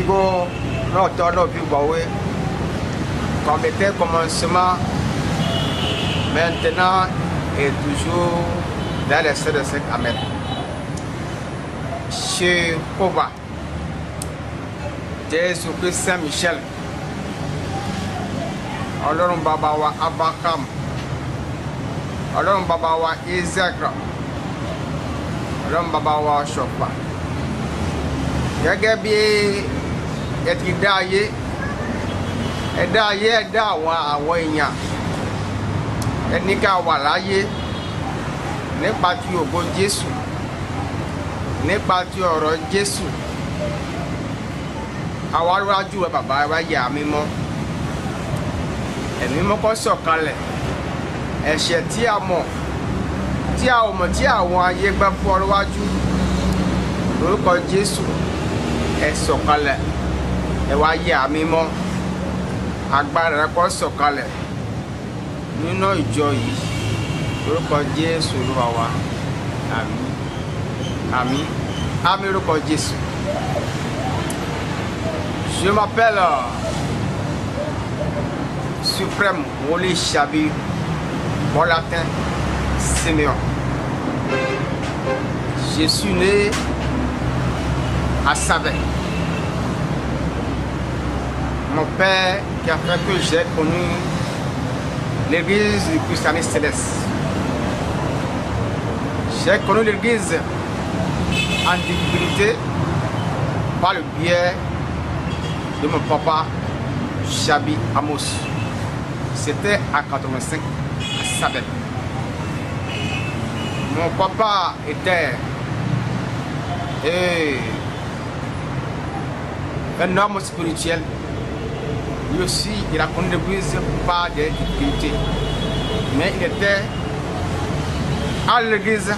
Figo, notre Figo, comme était commencement, maintenant et toujours dans les 7 de 5. Amen. Chez Kova, Jésus-Christ Saint-Michel, Ọlọ́run bàbá wa Abraham, Ọlọ́run bàbá wa Isaac, Ọlọ́run bàbá wa Ṣọ̀pá. Gẹ́gẹ́ bí ẹ ti dá ayé, ẹ dá àwọn èèyàn, ẹ ní ká wà láyé nípa ti ògo Jésù, nípa ti ọ̀rọ̀ Jésù. Àwa arájú ẹ bàbá wa yà mímọ́. Ẹ̀mí mímọ́ kó sọ̀kalẹ̀. Ẹ̀ṣẹ̀ tí a mọ̀, tí a ò mọ̀, tí àwọn ayé gbà fún ọrọ̀ wájú. Lórúkọ Jésù, ẹ sọ̀kalẹ̀. Ẹ wá yà mímọ́. Agbára rẹ kó sọ̀kalẹ̀ nínú ìjọ yìí. Lórúkọ Jésù Olúwa wa. Àmín. Àmín. Àmín lórúkọ Jésù. Je m'appelle Suprême Wole Shabi Bolatin Simeon. Je suis né à Savet. Mon père qui a fait que j'ai connu l'église du christianisme céleste. J'ai connu l'église en difficulté par le biais de mon papa Shabi Amos. C'était à 85 à Sabet. Mon papa était un homme spirituel. Lui aussi, il a connu l'église par des difficultés. Mais il était à l'église,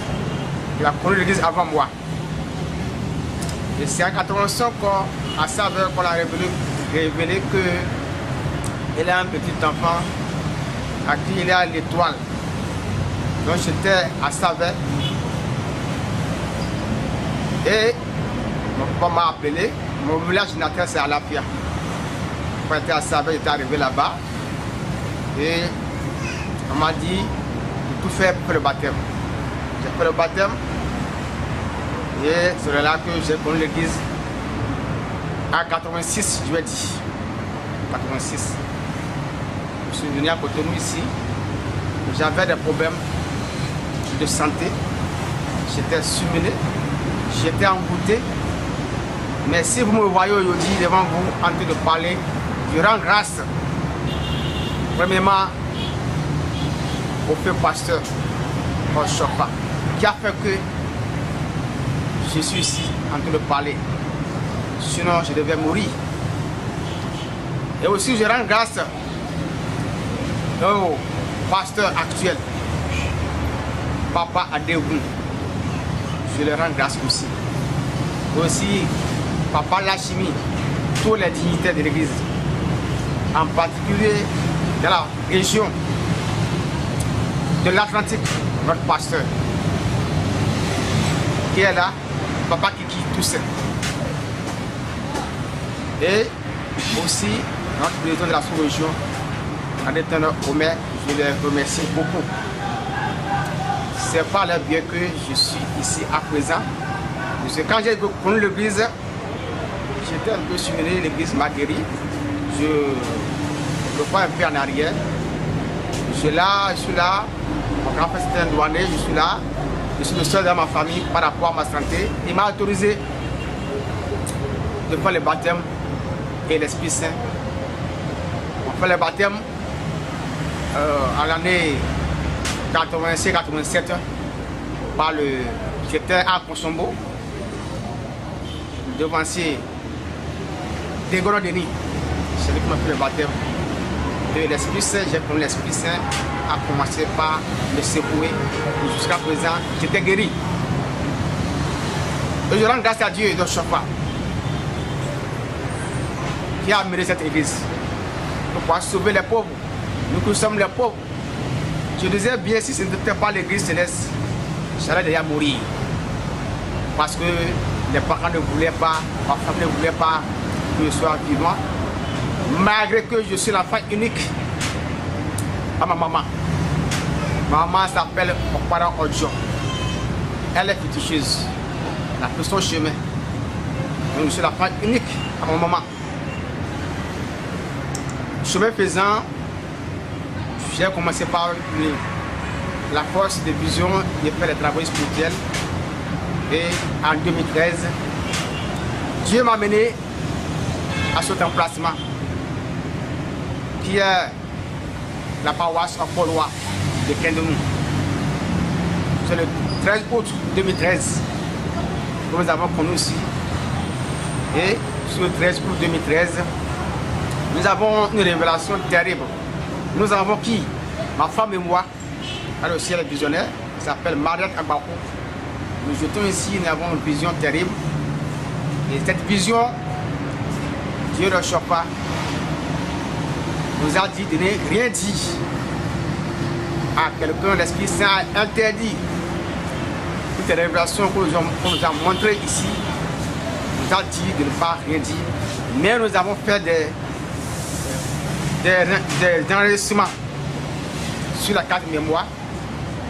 il a connu l'église avant moi. Et c'est en 85 à Sabet qu'on a révélé qu'il a un petit enfant à qui il a l'étoile. Donc j'étais à Savet et mon papa m'a appelé. Mon village natal c'est à Alapia. Quand j'étais à Savet, j'étais arrivé là-bas et on m'a dit de tout faire pour le baptême. J'ai fait le baptême et c'est là que j'ai connu l'église en 86, je vais dire. 86. Je suis venu à Cotonou ici. J'avais des problèmes de santé. J'étais submergé. J'étais envoûté. Mais si vous me voyez aujourd'hui devant vous en train de parler, je rends grâce. Premièrement, au feu pasteur, au Chopa, qui a fait que je suis ici en train de parler. Sinon, je devais mourir. Et aussi, je rends grâce au pasteur actuel, Papa Adéoun. Je le rends grâce aussi. Aussi, Papa Lachimi, tous les dignitaires de l'église, en particulier dans la région de l'Atlantique, notre pasteur, qui est là, Papa Kiki Toussaint. Et aussi, notre président de la sous-région, Adétana Omer, je les remercie beaucoup. C'est par leur bien que je suis ici à présent. Parce que quand j'ai connu l'église, j'étais un peu submergé, l'église m'a guéri. Je crois un peu en arrière. Je suis là. Mon grand-père c'était un douanier, je suis là. Je suis le seul dans ma famille par rapport à ma santé. Il m'a autorisé de faire le baptême et l'Esprit Saint. On fait le baptême en l'année 86-87 par j'étais à Konsombo, le devancier Degoro Denis, c'est lui qui m'a fait le baptême. Et l'Esprit Saint, j'ai connu l'Esprit Saint, a commencé par me secouer. Jusqu'à présent, j'étais guéri. Et je rends grâce à Dieu de chaque fois qui a amené cette église pour pouvoir sauver les pauvres. Nous sommes les pauvres. Je disais bien, si ce n'était pas l'église céleste, j'allais déjà mourir. Parce que les parents ne voulaient pas, ma femme ne voulait pas, que je sois vivant, malgré que je suis l'enfant unique à ma maman. Ma maman s'appelle Okpara Odjo. Elle est féticheuse. Elle a pris son chemin. Donc je suis l'enfant unique à ma maman. Chemin faisant, j'ai commencé par la force de vision de faire les travaux spirituels. Et en 2013, Dieu m'a mené à cet emplacement qui est la paroisse Apollois de Kendenou. C'est le 13 août 2013 que nous avons connu ici. Et sur le 13 août 2013, nous avons une révélation terrible. Nous avons qui? Ma femme et moi, dans le ciel visionnaire, qui s'appelle Mariette Agbakou. Nous jetons ici, nous avons une vision terrible. Et cette vision, Dieu ne choque pas, nous a dit de ne rien dire à quelqu'un. L'Esprit Saint a interdit toutes les révélations qu'on nous a montrées ici. Nous a dit de ne pas rien dire. Mais nous avons fait des enregistrements sur la carte mémoire.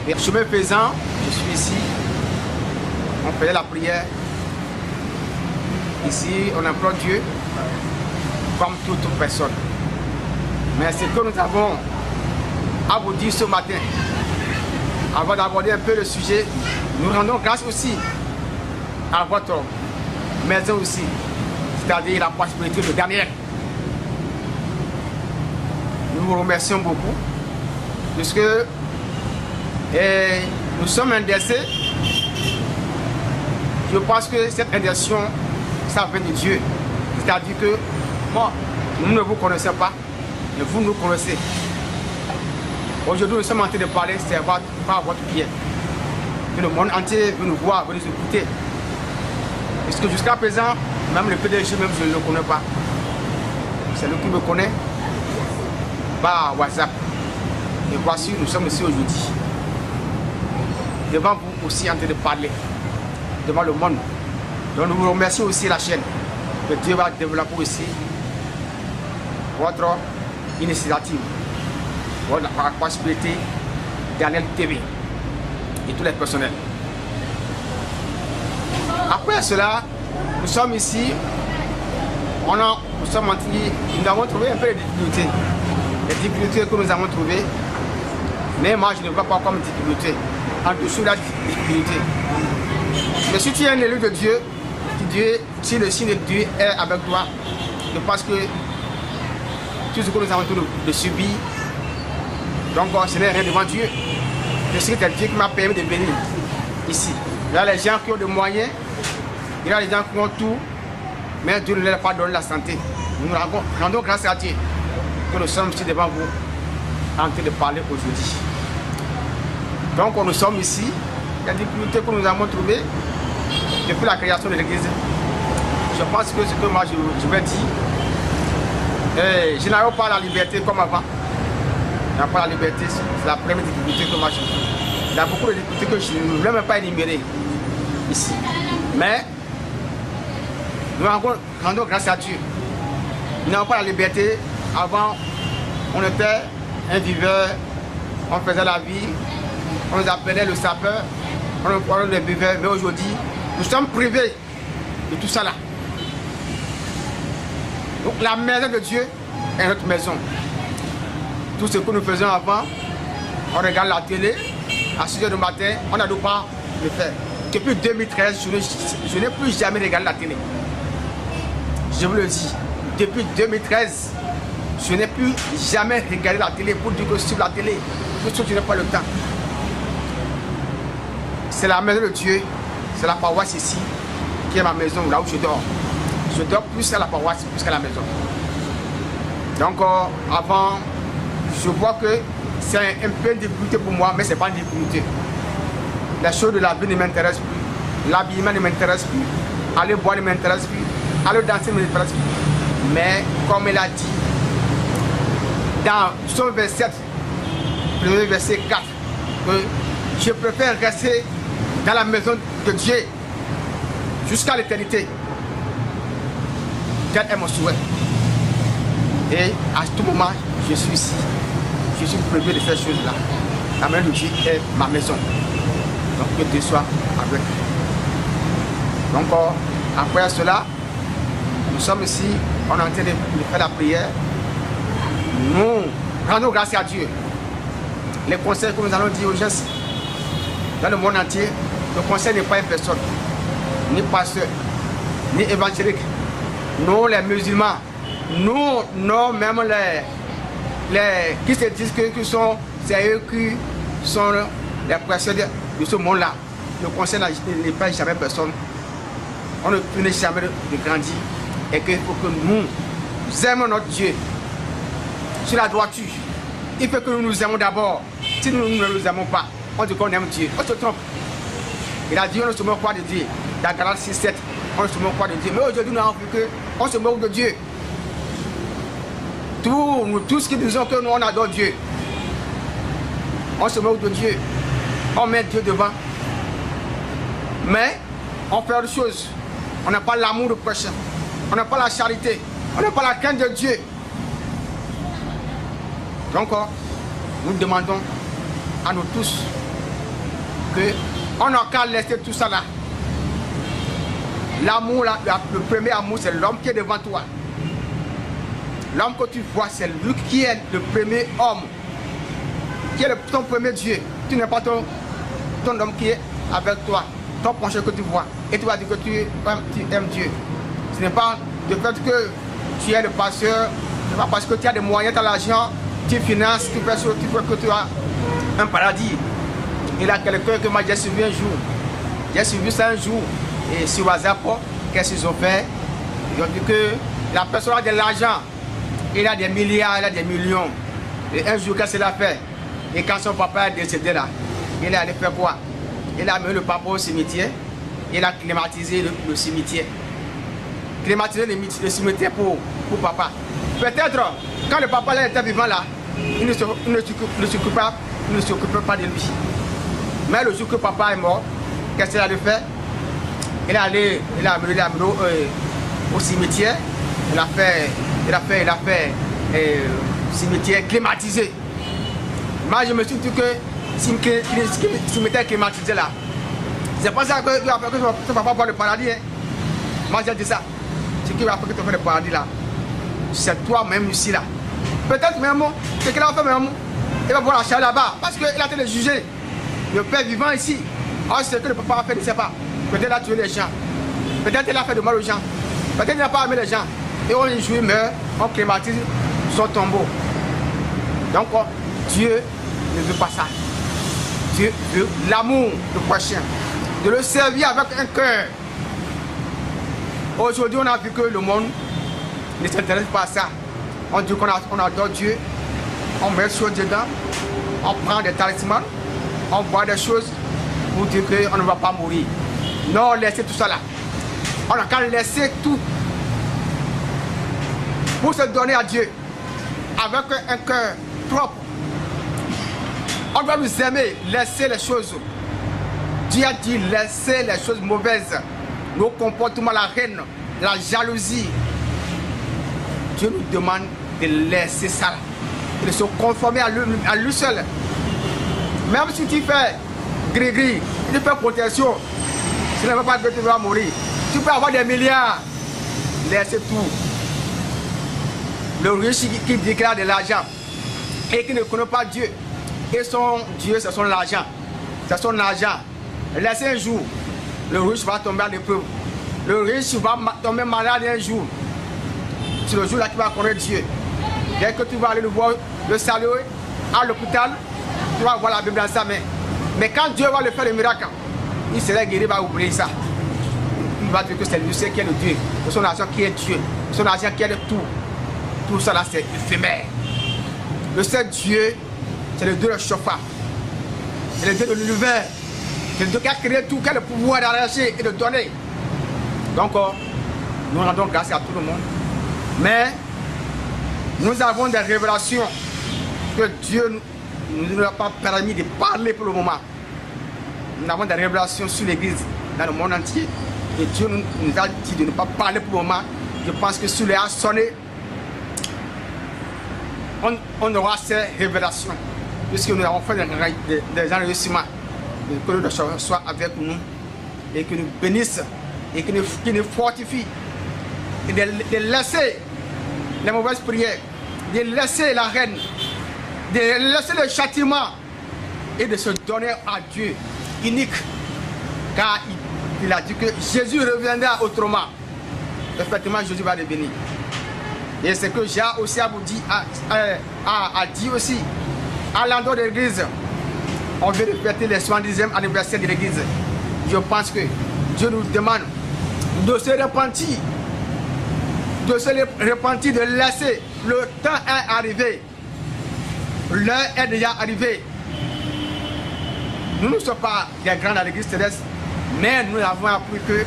Et chemin faisant, je suis ici. On faisait la prière. Ici, on implore Dieu comme toute personne. Mais ce que nous avons à vous dire ce matin, avant d'aborder un peu le sujet, nous rendons grâce aussi à votre maison aussi, c'est-à-dire la prospérité de Daniel. Nous vous remercions beaucoup, puisque nous sommes indexés. Je pense que cette indication, ça vient de Dieu. C'est-à-dire que, moi, nous ne vous connaissons pas, mais vous nous connaissez. Aujourd'hui, nous sommes en train de parler, c'est par votre biais. Que le monde entier veut nous voir, veut nous écouter. Parce que jusqu'à présent, même le PDG, même je ne le connais pas. C'est lui qui me connaît par WhatsApp. Et voici, nous sommes ici aujourd'hui. Devant vous aussi en train de parler. Devant le monde. Donc nous vous remercions aussi la chaîne. Que Dieu va développer aussi votre initiative. Votre possibilité Daniel TV et tous les personnels. Après cela, nous sommes ici. Nous avons trouvé un peu de difficultés. Les difficultés que nous avons trouvées. Mais moi je ne vois pas comme difficulté. En dessous de la difficulté. Mais si tu es un élu de Dieu, si le signe de Dieu est avec toi, je pense que tout ce que nous avons de subir, donc ce n'est rien devant Dieu. Je sais que c'est Dieu qui m'a permis de venir ici. Il y a les gens qui ont des moyens, il y a les gens qui ont tout, mais Dieu ne leur a pas donné la santé. Nous rendons grâce à Dieu que nous sommes ici devant vous en train de parler aujourd'hui. Donc nous sommes ici, il y a des difficultés que nous avons trouvées depuis la création de l'église. Je pense que ce que moi je vais dire, je n'ai pas la liberté comme avant. Je n'ai pas la liberté, c'est la première difficulté que moi je vis. Il y a beaucoup de difficultés que je ne vais même pas énumérer ici. Mais nous rendons grâce à Dieu. Nous n'avons pas la liberté. Avant, on était un viveur, on faisait la vie, on nous appelait le sapeur, on les vivait, mais aujourd'hui, nous sommes privés de tout ça là. Donc la maison de Dieu est notre maison. Tout ce que nous faisions avant, on regarde la télé, à 6 h du matin, on n'a pas le faire. Depuis 2013, je n'ai plus jamais regardé la télé. Je vous le dis, depuis 2013, je n'ai plus jamais regardé la télé pour dire que sur la télé, parce que je n'ai pas le temps. C'est la maison de Dieu, c'est la paroisse ici, qui est ma maison, là où je dors. Je dors plus à la paroisse plus qu'à la maison. Donc avant, je vois que c'est un peu une difficulté pour moi, mais ce n'est pas une difficulté. Les choses de la vie ne m'intéressent plus, l'habillement ne m'intéresse plus, aller boire ne m'intéresse plus, aller danser ne m'intéresse plus. Mais comme il a dit, dans son verset, le verset 4, que je préfère rester dans la maison de Dieu jusqu'à l'éternité Tel est mon souhait. Et à tout moment, je suis ici. Je suis prévu de ces choses-là. La maison de Dieu est ma maison. Donc que Dieu soit avec. Donc après cela, nous sommes ici, on est en train de faire la prière. Nous rendons grâce à Dieu. Les conseils que nous allons dire aux gens dans le monde entier, le conseil n'est pas une personne, ni pasteur, ni évangélique. Nous les musulmans, nous, non même les qui se disent que c'est eux qui sont les pasteurs de ce monde-là. Le conseil n'est pas jamais personne. On ne finit jamais de grandir. Et qu'il faut que nous aimions notre Dieu sur la droiture. Il faut que nous nous aimons d'abord. Si nous ne nous aimons pas, on dit qu'on aime Dieu. On se trompe. Il a dit on ne se moque pas de Dieu. Dans Galates 6:7, on ne se moque pas de Dieu. Mais aujourd'hui, nous avons vu qu'on se moque de Dieu. Nous tous qui disons que nous on adore Dieu, on se moque de Dieu. On met Dieu devant. Mais on fait autre chose. On n'a pas l'amour du prochain. On n'a pas la charité. On n'a pas la crainte de Dieu. Donc, nous demandons à nous tous qu'on n'a qu'à laisser tout ça là. L'amour, le premier amour, c'est l'homme qui est devant toi. L'homme que tu vois, c'est lui qui est le premier homme, qui est ton premier Dieu. Tu n'es pas ton homme qui est avec toi, ton penchant que tu vois. Et tu vas dire que tu aimes Dieu. Ce n'est pas le fait que tu es le pasteur, ce n'est pas parce que tu as des moyens, tu as l'argent, tu finances, tu fais que tu as un paradis. Il y a quelqu'un que moi j'ai suivi un jour. J'ai suivi ça un jour. Et sur WhatsApp, qu'est-ce qu'ils ont fait? Ils ont dit que la personne a de l'argent. Il a des milliards, il a des millions. Et un jour, qu'est-ce qu'il a fait? Et quand son papa est décédé là, il est allé faire quoi? Il a amené le papa au cimetière. Il a climatisé le cimetière. Climatiser le cimetière pour papa. Peut-être, quand le papa était vivant là, il ne s'occupait pas de lui. Mais le jour que papa est mort, qu'est-ce qu'il a fait? Il a amené au cimetière. Il a fait cimetière climatisé. Moi, je me suis dit que cimetière climatisé là, c'est pas ça que ton papa voit le paradis. Hein. Moi, j'ai dit ça. Ce qui va faire que tu fais le paradis là, c'est toi-même ici là. Peut-être même, ce qu'il a fait même, il va voir la chair là-bas, parce qu'il a été de juger le père vivant ici. Alors, ce que le papa a fait, il ne sait pas. Peut-être il a tué les gens. Peut-être il a fait de mal aux gens. Peut-être il n'a pas aimé les gens. Et on les joue, meurt, on climatise son tombeau. Donc, Dieu ne veut pas ça. Dieu veut l'amour du prochain. De le servir avec un cœur. Aujourd'hui, on a vu que le monde ne s'intéresse pas à ça. On dit qu'on adore Dieu. On met des choses dedans. On prend des talismans. On voit des choses pour dire qu'on ne va pas mourir. Non, laissez tout ça là. On a qu'à laisser tout pour se donner à Dieu avec un cœur propre. On doit nous aimer, laisser les choses. Dieu a dit laisser les choses mauvaises, nos comportements, la haine, la jalousie. Dieu nous demande de laisser ça, de se conformer à lui seul. Même si tu fais gris-gris, tu fais protection, ce ne veut pas dire que tu vas mourir. Tu peux avoir des milliards, laissez tout. Le riche qui déclare de l'argent et qui ne connaît pas Dieu, et son Dieu, c'est son argent. C'est son argent. Laissez un jour, le riche va tomber à l'épreuve. Le riche va tomber malade un jour. C'est le jour là qu'il va connaître Dieu. Dès que tu vas aller le voir, le saluer à l'hôpital, tu vas voir la Bible dans sa main. Mais quand Dieu va le faire le miracle, il sera guéri, il va oublier ça. Il va dire que c'est lui qui est le Dieu. C'est son argent qui est Dieu. C'est son argent qui est de tout. Tout ça là, c'est éphémère. Le seul Dieu, c'est le Dieu de chauffard. C'est le Dieu de l'univers. C'est le Dieu qui a créé tout, qui a le pouvoir d'arracher et de donner. Donc, nous rendons grâce à tout le monde. Mais, nous avons des révélations que Dieu ne nous a pas permis de parler pour le moment. Nous avons des révélations sur l'Église dans le monde entier. Et Dieu nous a dit de ne pas parler pour le moment, je pense que sur les a sonné, on aura ces révélations, puisque nous avons fait des enrichissements, que le Seigneur soit avec nous et que nous bénisse et que nous fortifie, et de laisser les mauvaises prières, de laisser la reine, de laisser le châtiment et de se donner à Dieu unique, car il a dit que Jésus reviendra autrement. Effectivement, Jésus va revenir. Et c'est que j'ai aussi à vous dire, a dit aussi, à l'endroit de l'église, on veut fêter le 70e anniversaire de l'église. Je pense que Dieu nous demande de se repentir, de laisser. Le temps est arrivé. L'heure est déjà arrivée. Nous ne sommes pas des grands dans l'église terrestre, mais nous avons appris que,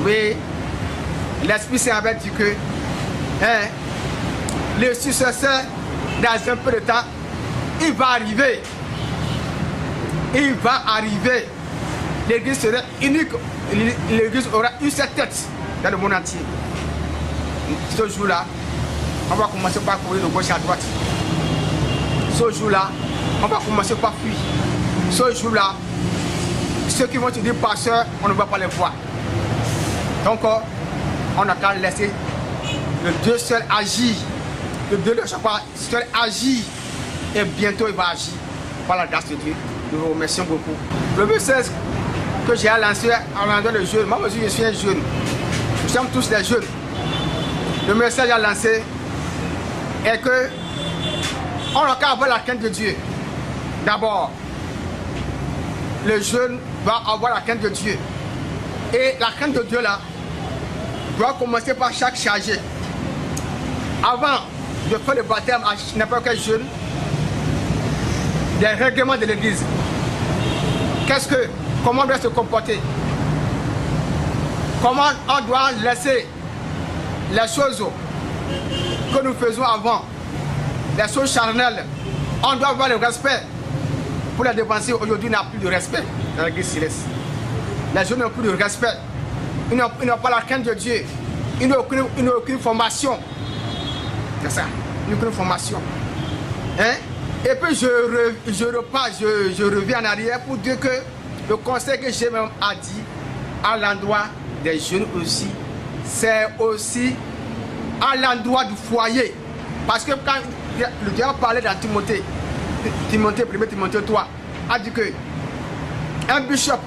oui, l'Esprit Saint avait dit que le successeur, dans un peu de temps, il va arriver. Il va arriver. L'église sera unique. L'église aura une seule tête dans le monde entier. Ce jour-là, on va commencer par courir de gauche à droite. Ce jour-là, on va commencer par fuir. Ce jour-là, ceux qui vont te dire pasteur, on ne va pas les voir. Donc, on a qu'à laisser le Dieu seul agir. Le Dieu de chaque fois seul agir. Et bientôt, il va agir par la grâce de Dieu. Nous vous remercions beaucoup. Le but 16 que j'ai lancé à l'endroit de jeunes. Moi aussi, je suis un jeune. Nous sommes tous des jeunes. Le message à lancer est que on a qu'à avoir la crainte de Dieu. D'abord, le jeune va avoir la crainte de Dieu. Et la crainte de Dieu là doit commencer par chaque chargé. Avant de faire le baptême à n'importe quel jeune, des règlements de l'église. Comment on doit se comporter? Comment on doit laisser les choses que nous faisons avant, les choses charnelles, on doit avoir le respect. Pour les dépenser, aujourd'hui, il n'y a plus de respect dans l'église céleste. Les gens n'ont plus de respect. Ils n'ont pas la crainte de Dieu. Ils n'ont aucune formation. C'est ça, aucune formation. Hein? Et puis je reviens en arrière pour dire que le conseil que j'ai même a dit à l'endroit des jeunes aussi, c'est aussi à l'endroit du foyer. Parce que quand le Dieu parlait dans Timothée, 1 Timothée 3, a dit que un bishop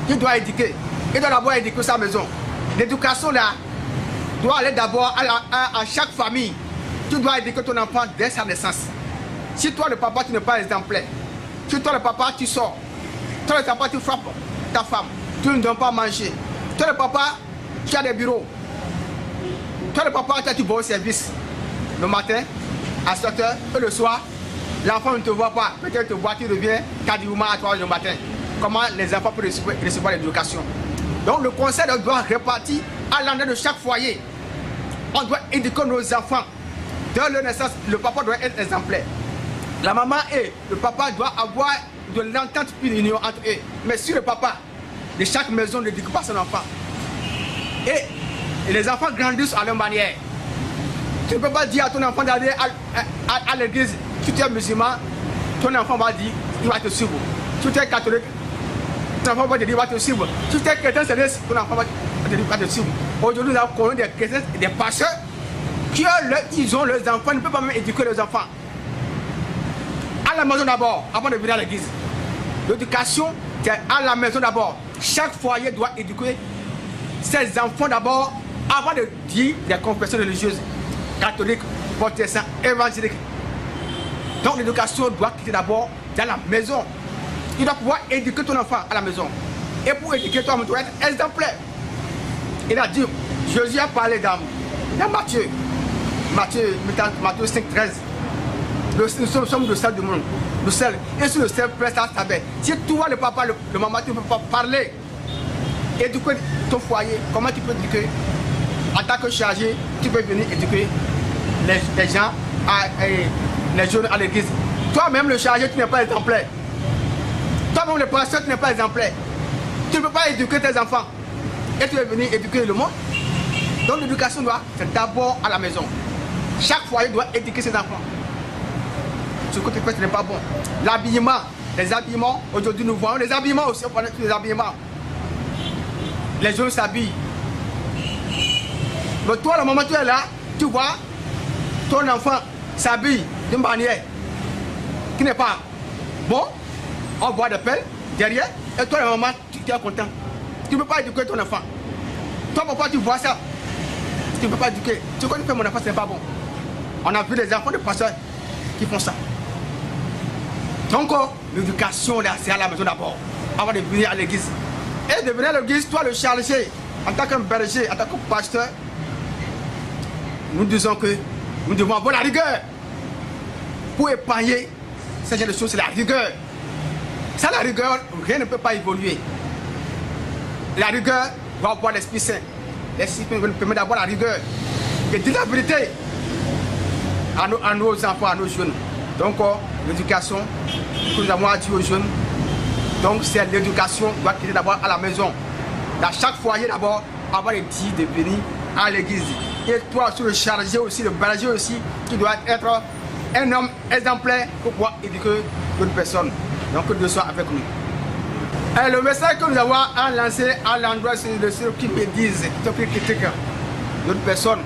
qui doit éduquer, il doit d'abord éduquer sa maison. L'éducation là doit aller d'abord à chaque famille. Tu dois éduquer ton enfant dès sa naissance. Si toi le papa tu n'es pas exemplaire, si toi le papa tu sors, toi le papa tu frappes ta femme, tu ne donnes pas à manger, toi le papa tu as des bureaux, toi le papa tu vas au service le matin à 7h et le soir, l'enfant ne te voit pas, peut-être te voit, tu reviens quasiment à 3h du matin. Comment les enfants peuvent recevoir l'éducation? Donc le conseil doit répartir à l'endroit de chaque foyer. On doit éduquer nos enfants. Dès leur naissance, le papa doit être exemplaire. La maman et le papa doivent avoir de l'entente une union entre eux. Mais si le papa de chaque maison n'éduque pas son enfant, et les enfants grandissent à leur manière, tu ne peux pas dire à ton enfant d'aller à l'église. Si tu es musulman, ton enfant va dire, il va te suivre. Si tu es catholique, ton enfant va te dire, il va te suivre. Si tu es chrétien céleste, ton enfant va te dire, il va te suivre. Aujourd'hui, nous avons connu des chrétiens et des pasteurs qui ils ont leurs enfants, ils ne peuvent pas même éduquer leurs enfants. À la maison d'abord, avant de venir à l'église. L'éducation, c'est à la maison d'abord. Chaque foyer doit éduquer ses enfants d'abord, avant de dire des confessions religieuses, catholiques, protestants, évangéliques. Donc l'éducation doit quitter d'abord dans la maison. Il doit pouvoir éduquer ton enfant à la maison. Et pour éduquer toi, tu dois être exemplaire. Il a dit, Jésus a parlé dans Matthieu 5, 13. Nous sommes le sel du monde. Le sel. Et si le sel presse à ta bête. Si toi, le papa, le maman, tu ne peux pas parler, éduquer ton foyer, comment tu peux éduquer? En tant que chargé, tu peux venir éduquer les gens, les jeunes à l'église. Toi-même, le chargé, tu n'es pas exemplaire. Toi-même, le pasteur, tu n'es pas exemplaire. Tu ne peux pas éduquer tes enfants. Et tu veux venir éduquer le monde. Donc l'éducation c'est d'abord à la maison. Chaque foyer doit éduquer ses enfants. Ce que tu fais, ce n'est pas bon. L'habillement, les habillements, aujourd'hui nous voyons les habillements aussi, on prend tous les habillements. Les jeunes s'habillent. Mais toi, le moment où tu es là, tu vois, ton enfant s'habille d'une manière qui n'est pas bon, on voit des pelles derrière, et toi, le moment, tu es content. Tu ne peux pas éduquer ton enfant. Toi, pourquoi tu vois ça? Tu ne peux pas éduquer. Tu connais que mon enfant, ce n'est pas bon. On a vu des enfants de pasteurs qui font ça. Donc, l'éducation, c'est à la maison d'abord, avant de venir à l'église. Et de venir à l'église, toi, le chargé, en tant que berger, en tant que pasteur, nous disons que nous devons avoir la rigueur. Pour épargner ces genre de choses, c'est la rigueur. Sans la rigueur, rien ne peut pas évoluer. La rigueur va avoir l'Esprit Saint. L'Esprit Saint nous permet d'avoir la rigueur et de dire la vérité à nos enfants, à nos jeunes. Donc, l'éducation que nous avons à dire aux jeunes, donc c'est l'éducation qui doit être d'abord à la maison. Dans chaque foyer d'abord, avoir les dits de venir à l'église. Et toi, sur le chargé aussi, le berger aussi, qui doit être un homme exemplaire pour pouvoir éduquer d'autres personnes. Donc, que Dieu soit avec nous. Et le message que nous avons à lancer à l'endroit de ceux qui me disent, qui critiquent d'autres personnes,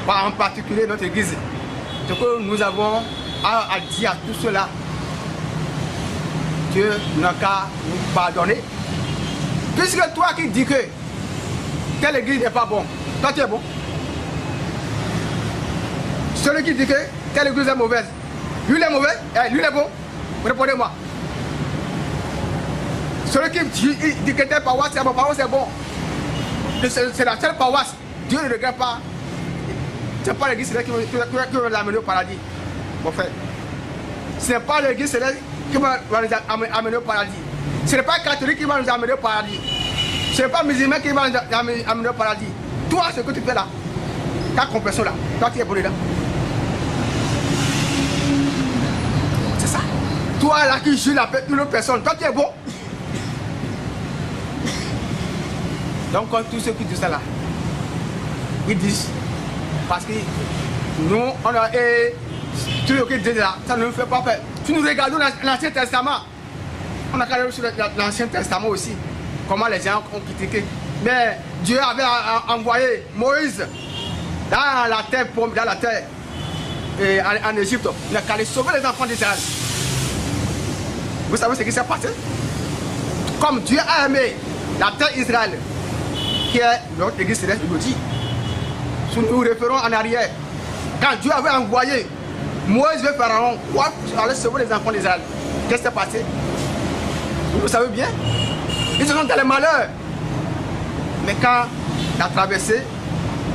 en particulier notre église, ce que nous avons à dire à tous ceux-là, Dieu n'a qu'à nous pardonner. Puisque toi qui dis que telle église n'est pas bon, toi tu es bon. Celui qui dit que telle église est mauvaise, lui il est mauvais, lui il est bon, répondez-moi. Celui qui dit que telle paroisse c'est bon, paroisse c'est bon. C'est la seule paroisse, Dieu ne regarde pas. Ce n'est pas l'église céleste qui va l'amener au paradis, mon frère. Ce n'est pas l'église céleste qui va nous amener au paradis. Ce n'est pas catholique qui va nous amener au paradis. Ce n'est pas musulman qui va nous amener au paradis. Toi, ce que tu fais là, ta compréhension là, toi qui es bon là. C'est ça. Toi là qui juge une autre personne, toi tu es bon. Donc, tous ceux qui disent ça là, ils disent, parce que nous, on a tout ce qu'ils disent là, ça ne nous fait pas peur. Si nous regardons l'Ancien Testament, on a regardé sur l'Ancien Testament aussi, comment les gens ont critiqué. Mais Dieu avait envoyé Moïse dans la terre, en Égypte, il a qu'à sauver les enfants d'Israël. Vous savez ce qui s'est passé? Comme Dieu a aimé la terre d'Israël, qui est notre église céleste, il nous dit, si nous référons en arrière, quand Dieu avait envoyé Moïse vers Pharaon pour aller sauver les enfants d'Israël, qu'est-ce qui s'est passé? Vous le savez bien, ils sont dans les malheurs. Mais quand il a traversé,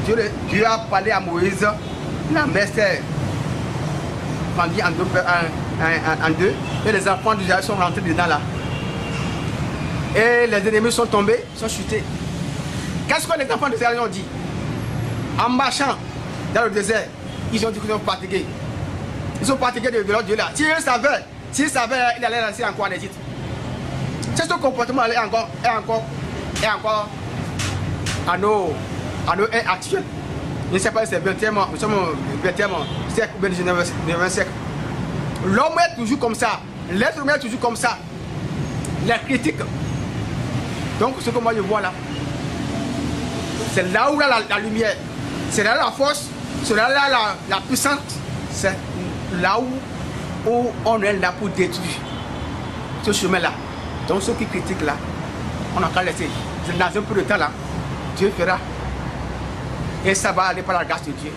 Dieu a parlé à Moïse, la mer s'est fendue en deux, et les enfants d'Israël sont rentrés dedans là. Et les ennemis sont tombés, sont chutés. Qu'est-ce que les enfants d'Israël ont dit? En marchant dans le désert, ils ont dit qu'ils sont fatigués. Ils sont fatigués de leur Dieu là. S'ils savaient, il allait rester encore en Égypte. C'est ce comportement est encore à nos ères actuelles. Je ne sais pas si c'est 20e, nous sommes au 20e siècle ou 19e siècle. L'homme est toujours comme ça. L'être humain est toujours comme ça. Les critiques. Donc ce que moi je vois là, c'est là où il y a la lumière, c'est là la force, c'est là la puissance, c'est là où on est là pour détruire ce chemin-là. Donc ceux qui critiquent là, on a qu'à laisser. Dans un peu de temps là, Dieu fera. Et ça va aller par la grâce de Dieu.